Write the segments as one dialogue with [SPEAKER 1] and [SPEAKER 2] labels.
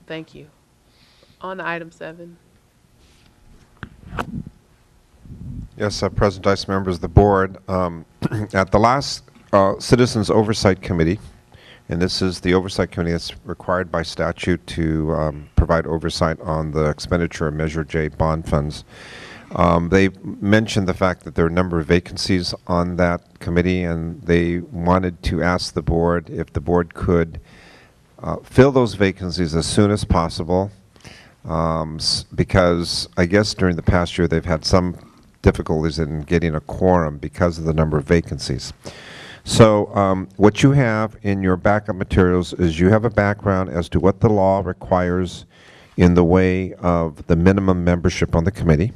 [SPEAKER 1] Thank you. On to item 7.
[SPEAKER 2] Yes, President Dice, members of the board. At the last Citizens Oversight Committee, and this is the Oversight Committee that's required by statute to provide oversight on the expenditure of Measure J bond funds. They mentioned the fact that there are a number of vacancies on that committee, and they wanted to ask the board if the board could fill those vacancies as soon as possible, because I guess during the past year they've had some difficulties in getting a quorum because of the number of vacancies. So what you have in your backup materials is you have a background as to what the law requires in the way of the minimum membership on the committee.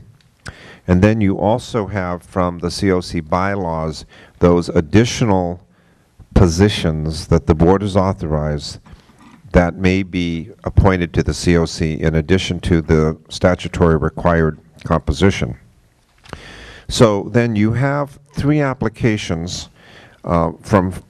[SPEAKER 2] And then you also have from the COC bylaws those additional positions that the board has authorized that may be appointed to the COC in addition to the statutory required composition. So then you have 3 applications from 3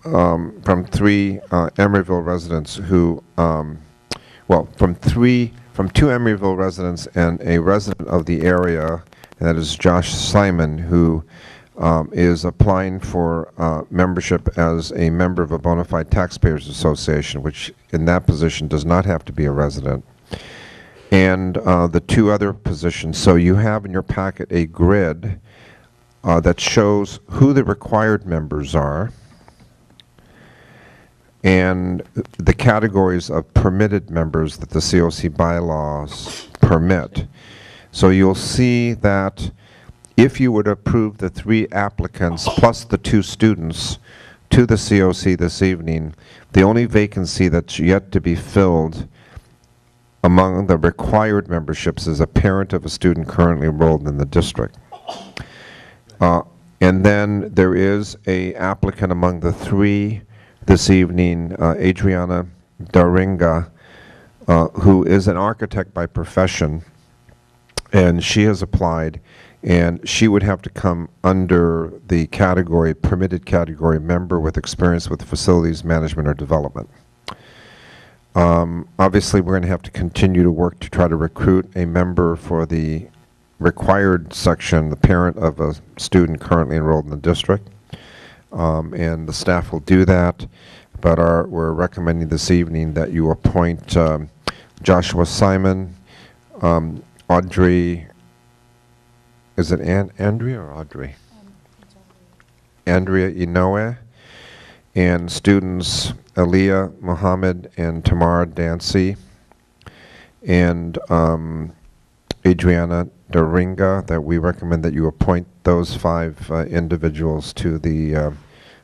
[SPEAKER 2] Emeryville residents who, well, from 2 Emeryville residents and a resident of the area, and that is Josh Simon, who is applying for membership as a member of a bona fide taxpayers association, which in that position does not have to be a resident, and the 2 other positions. So you have in your packet a grid that shows who the required members are and the categories of permitted members that the COC bylaws permit. So you'll see that if you would approve the 3 applicants plus the 2 students to the COC this evening, the only vacancy that's yet to be filled among the required memberships is a parent of a student currently enrolled in the district. And then there is a applicant among the 3 this evening, Adriana Daringa, who is an architect by profession, and she has applied, and she would have to come under the category, permitted category member with experience with facilities management or development. Obviously, we're going to have to continue to work to try to recruit a member for the required section, the parent of a student currently enrolled in the district, and the staff will do that, but we're recommending this evening that you appoint Joshua Simon, Audrey, is it Andrea or Audrey? Andrea Inoue, and students Aliyah Mohammed and Tamara Dancy, and Adriana Daringa, that we recommend that you appoint those 5 individuals to the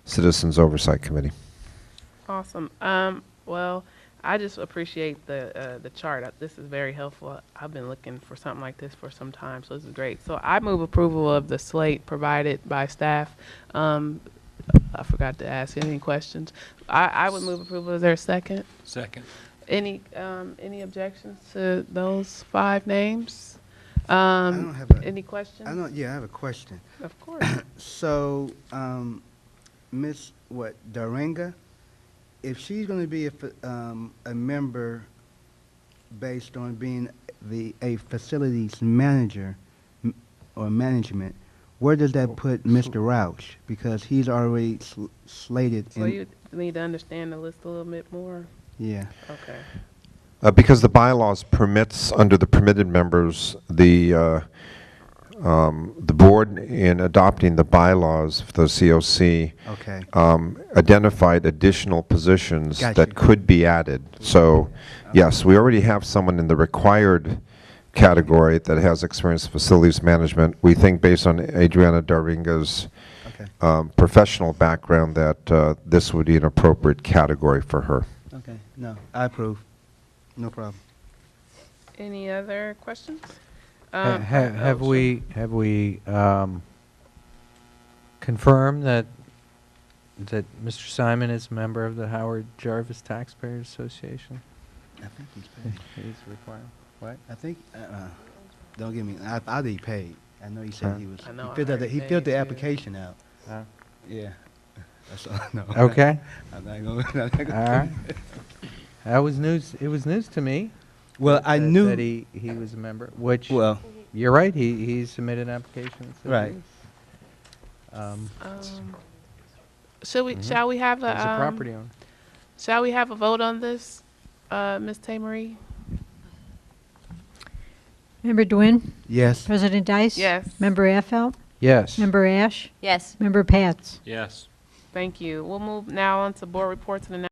[SPEAKER 2] Citizens Oversight Committee.
[SPEAKER 1] Awesome. Well, I just appreciate the chart. This is very helpful. I've been looking for something like this for some time, so this is great. So I move approval of the slate provided by staff. I forgot to ask any questions. I would move approval. Is there a second?
[SPEAKER 3] Second.
[SPEAKER 1] Any objections to those 5 names?
[SPEAKER 4] I don't have
[SPEAKER 1] any questions?
[SPEAKER 4] Yeah, I have a question.
[SPEAKER 1] Of course.
[SPEAKER 4] So, Miss Daringa, if she's going to be a member based on being a facilities manager or management, where does that put Mr. Roush? Because he's already slated.
[SPEAKER 1] So you need to understand the list a little bit more?
[SPEAKER 4] Yeah.
[SPEAKER 1] Okay.
[SPEAKER 2] Because the bylaws permits, under the permitted members, the board in adopting the bylaws for the COC
[SPEAKER 4] Okay.
[SPEAKER 2] Identified additional positions
[SPEAKER 4] Gotcha.
[SPEAKER 2] that could be added. So yes, we already have someone in the required category that has experience in facilities management. We think based on Adriana Daringa's
[SPEAKER 4] Okay.
[SPEAKER 2] professional background that this would be an appropriate category for her.
[SPEAKER 4] Okay. No, I approve. No problem.
[SPEAKER 1] Any other questions?
[SPEAKER 5] Have we confirmed that Mr. Simon is a member of the Howard Jarvis Taxpayers Association?
[SPEAKER 4] I think he's paid.
[SPEAKER 5] He's required. What?
[SPEAKER 4] I think, don't get me, I'll be paid. I know he said he was,
[SPEAKER 1] I know, I
[SPEAKER 4] he
[SPEAKER 1] heard
[SPEAKER 4] filled
[SPEAKER 1] paid
[SPEAKER 4] the
[SPEAKER 1] too.
[SPEAKER 4] application out. Yeah. That's all I know.
[SPEAKER 5] Okay.
[SPEAKER 4] I'm not gonna.
[SPEAKER 5] All right. That was news. It was news to me.
[SPEAKER 4] Well, I
[SPEAKER 5] that
[SPEAKER 4] knew,
[SPEAKER 5] he was a member, which,
[SPEAKER 4] well,
[SPEAKER 5] you're right, he submitted an application. that says
[SPEAKER 4] Right.
[SPEAKER 5] he is.
[SPEAKER 1] Should we,
[SPEAKER 5] Mhm.
[SPEAKER 1] shall we have
[SPEAKER 5] He's a
[SPEAKER 1] a,
[SPEAKER 5] property owner.
[SPEAKER 1] shall we have a vote on this, Ms. Tamery?
[SPEAKER 3] Member Dwin?
[SPEAKER 4] yes.
[SPEAKER 3] President Dice?
[SPEAKER 1] Yes.
[SPEAKER 3] Member Affelt?
[SPEAKER 5] Yes.
[SPEAKER 3] Member Ash?
[SPEAKER 6] Yes.
[SPEAKER 3] Member Pats?
[SPEAKER 7] Yes.
[SPEAKER 1] Thank you. We'll move now on to board reports and announcements.